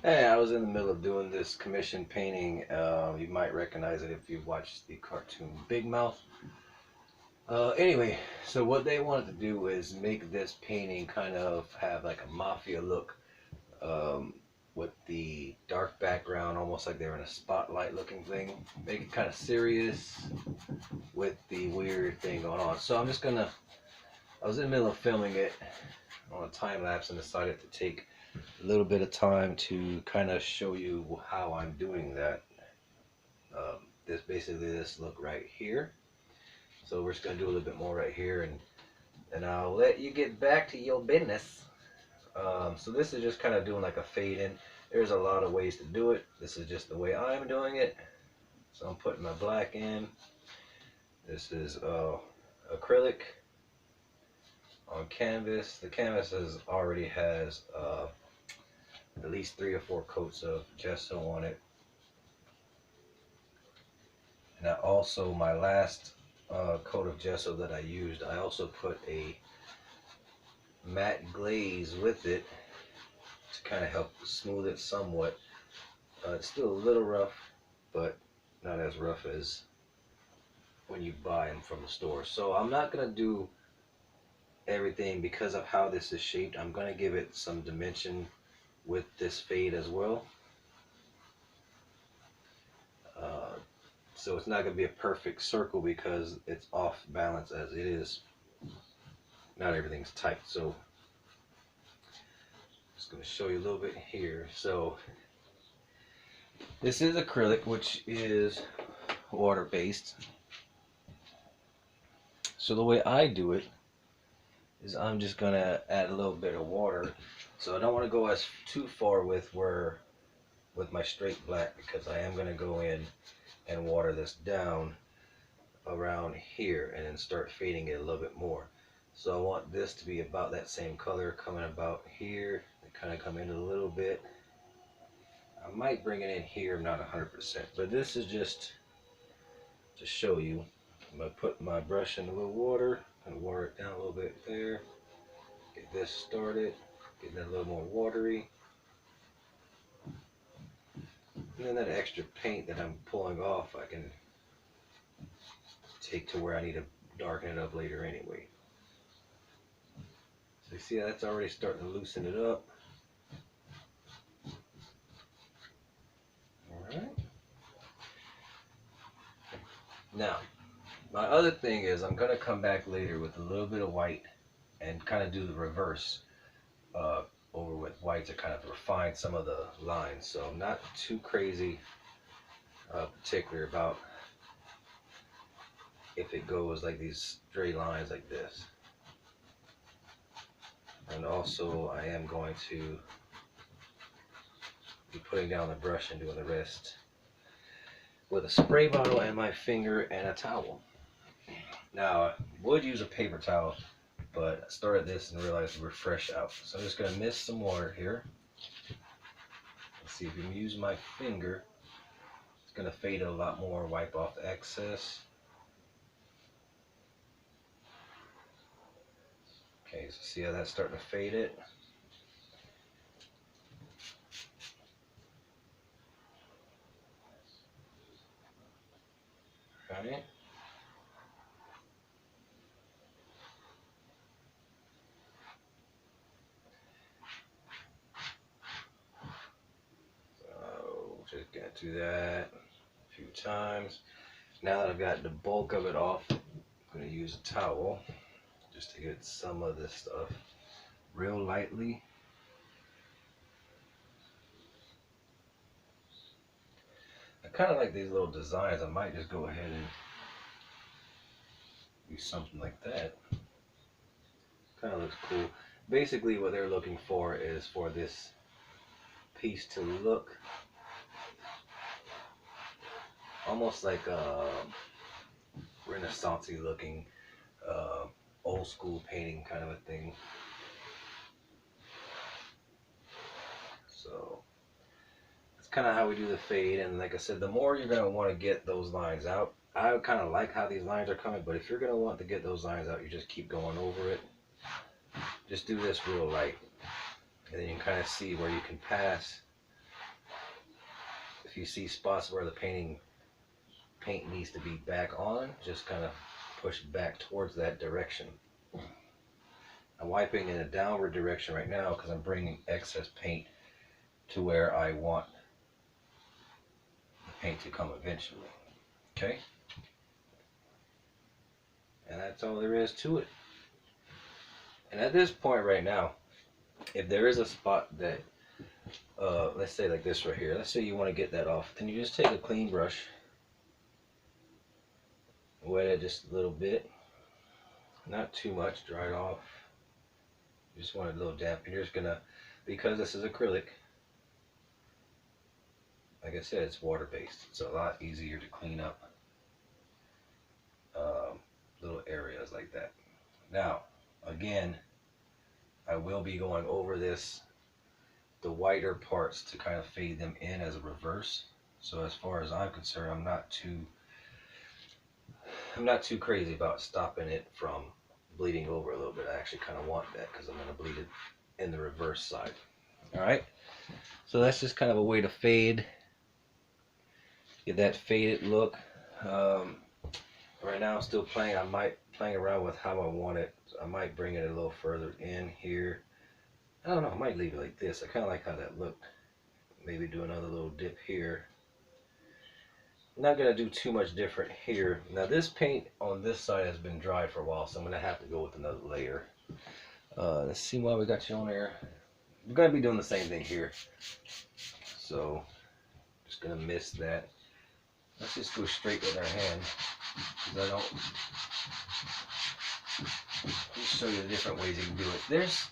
Hey, I was in the middle of doing this commission painting. You might recognize it if you watched the cartoon Bigmouth. Anyway, so what they wanted to do is make this painting kind of have like a mafia look, um, with the dark background, almost like they were in a spotlight looking thing. Make it kind of serious with the weird thing going on. So I was in the middle of filming it on a time lapse and decided to take a little bit of time to kind of show you how I'm doing that. This basically this look right here. So we're just gonna do a little bit more right here, and I'll let you get back to your business. So this is just kind of doing like a fade in. There's a lot of ways to do it. This is just the way I'm doing it. So I'm putting my black in. This is acrylic on canvas. The canvas already has at least 3 or 4 coats of gesso on it. And I also, my last coat of gesso that I used, I also put a matte glaze with it to kind of help smooth it somewhat. It's still a little rough, but not as rough as when you buy them from the store. So I'm not going to do everything because of how this is shaped. I'm going to give it some dimension with this fade as well. Uh, so it's not going to be a perfect circle because it's off balance as it is. Not everything's tight. So just going to show you a little bit here. So this is acrylic, which is water based. So the way I do it is I'm just going to add a little bit of water. So I don't want to go as too far with my straight black, because I am going to go in and water this down around here and then start fading it a little bit more. So I want this to be about that same color coming about here and kind of come in a little bit. I might bring it in here, I'm not 100%, but this is just to show you. I'm going to put my brush in a little water and water it down a little bit there. Get this started, get that a little more watery. And then that extra paint that I'm pulling off, I can take to where I need to darken it up later anyway. So you see that's already starting to loosen it up. Alright. Now, my other thing is I'm going to come back later with a little bit of white and kind of do the reverse over with white to kind of refine some of the lines. So I'm not too crazy particular about if it goes like these straight lines like this. And also I am going to be putting down the brush and doing the rest with a spray bottle and my finger and a towel. Now I would use a paper towel, but I started this and realized we're fresh out. So I'm just going to mist some water here. Let's see, if you use my finger, it's going to fade a lot more, wipe off the excess. Okay, so see how that's starting to fade it? Right? So just gonna do that a few times. Now that I've got the bulk of it off, I'm gonna use a towel just to get some of this stuff real lightly. I kind of like these little designs. I might just go ahead and do something like that. Kind of looks cool. Basically what they're looking for is for this piece to look almost like a Renaissance-y looking old school painting kind of a thing. So that's kind of how we do the fade. And like I said, the more you're going to want to get those lines out. I kind of like how these lines are coming, but if you're going to want to get those lines out, you just keep going over it. Just do this real light, and then you can kind of see where you can pass if you see spots where the paint needs to be back on, just kind of push back towards that direction. I'm wiping in a downward direction right now because I'm bringing excess paint to where I want the paint to come eventually. Okay? And that's all there is to it. And at this point right now, if there is a spot that, let's say like this right here, let's say you want to get that off, then you just take a clean brush, wet it just a little bit, not too much, dry it off. You just want it a little damp. And you're just gonna, because this is acrylic, like I said, it's water-based. It's a lot easier to clean up little areas like that. Now, again, I will be going over this, the whiter parts, to kind of fade them in as a reverse. So as far as I'm concerned, I'm not too crazy about stopping it from bleeding over a little bit. I actually kind of want that because I'm going to bleed it in the reverse side. All right. So that's just kind of a way to fade, get that faded look. Right now I'm still playing. I might playing around with how I want it. I might bring it a little further in here. I don't know. I might leave it like this. I kind of like how that looked. Maybe do another little dip here. I'm not going to do too much different here. Now this paint on this side has been dry for a while, so I'm going to have to go with another layer. Let's see why we got you on there. We're going to be doing the same thing here. So just going to miss that. Let's just go straight with our hand. I don't. Just show you the different ways you can do it. There's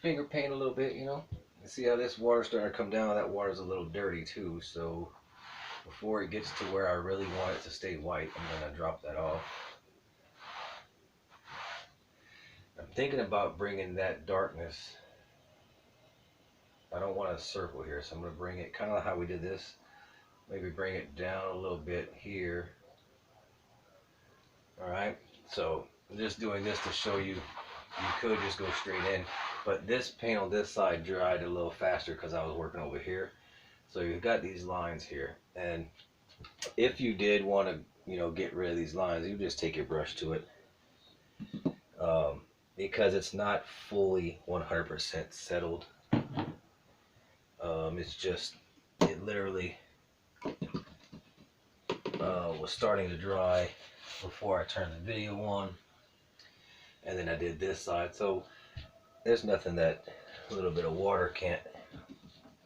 finger paint a little bit, you know. You see how this water's starting to come down? That water's a little dirty too, so before it gets to where I really want it to stay white, I'm going to drop that off. I'm thinking about bringing that darkness. I don't want a circle here, so I'm going to bring it kind of like how we did this. Maybe bring it down a little bit here. Alright, so I'm just doing this to show you, you could just go straight in. But this paint on this side dried a little faster because I was working over here. So you've got these lines here. And if you did want to, you know, get rid of these lines, you just take your brush to it. Because it's not fully 100% settled. It's just, it literally was starting to dry before I turned the video on, and then I did this side, so there's nothing that a little bit of water can't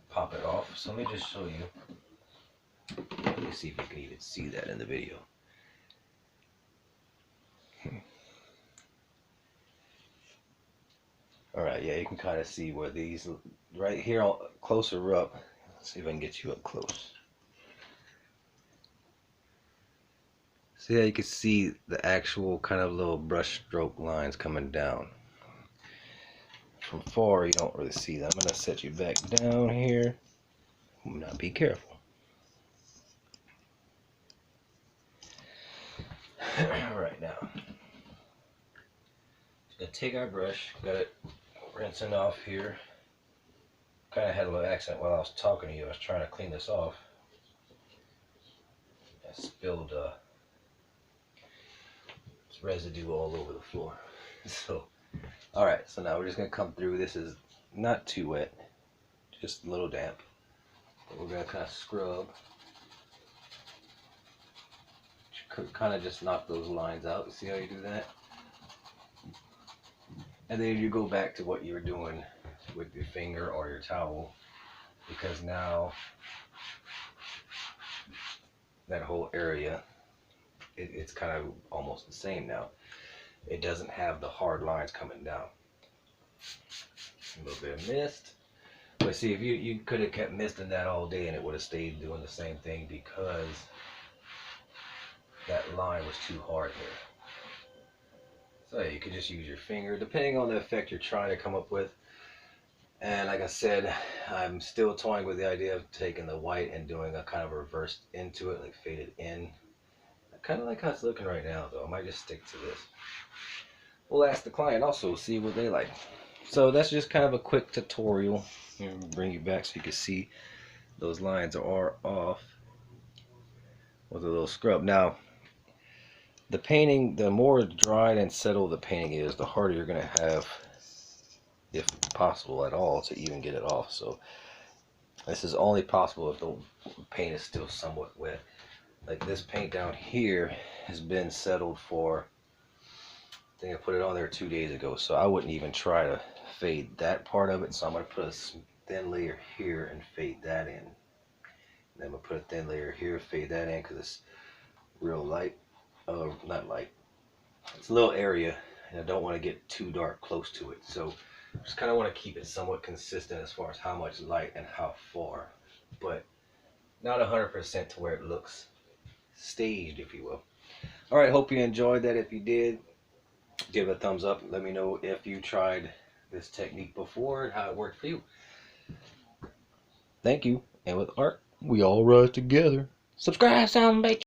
pop it off. So let me just show you. Let me see if you can even see that in the video. Alright, yeah, you can kind of see where these, right here, closer up. Let's see if I can get you up close. See how you can see the actual kind of little brush stroke lines coming down. From far, you don't really see that. I'm going to set you back down here. Now be careful. Alright, now. Just going to take our brush, got it rinsing off here. Kind of had a little accident while I was talking to you. I was trying to clean this off. I spilled residue all over the floor. So, alright, so now we're just going to come through. This is not too wet, just a little damp. But we're going to kind of scrub. Kind of just knock those lines out. See how you do that? And then you go back to what you were doing with your finger or your towel, because now that whole area, it's kind of almost the same now. It doesn't have the hard lines coming down. A little bit of mist. But see, if you could have kept misting that all day and it would have stayed doing the same thing, because that line was too hard here. So yeah, you could just use your finger, depending on the effect you're trying to come up with. And like I said, I'm still toying with the idea of taking the white and doing a kind of reverse into it, like faded in. I kind of like how it's looking right now, though. I might just stick to this. We'll ask the client also, see what they like. So that's just kind of a quick tutorial. Bring you back so you can see those lines are off with a little scrub. Now, the painting, the more dried and settled the painting is, the harder you're going to have, if possible at all, to even get it off. So this is only possible if the paint is still somewhat wet. Like this paint down here has been settled for, I think I put it on there 2 days ago, so I wouldn't even try to fade that part of it. So I'm going to put a thin layer here and fade that in. And then I'm going to put a thin layer here, fade that in, because it's real light. Not light. It's a little area, and I don't want to get too dark close to it. So just kind of want to keep it somewhat consistent as far as how much light and how far, but not 100% to where it looks staged, if you will. All right, hope you enjoyed that. If you did, give it a thumbs up. Let me know if you tried this technique before and how it worked for you. Thank you. And with art, we all rise together. Subscribe, sound bitch.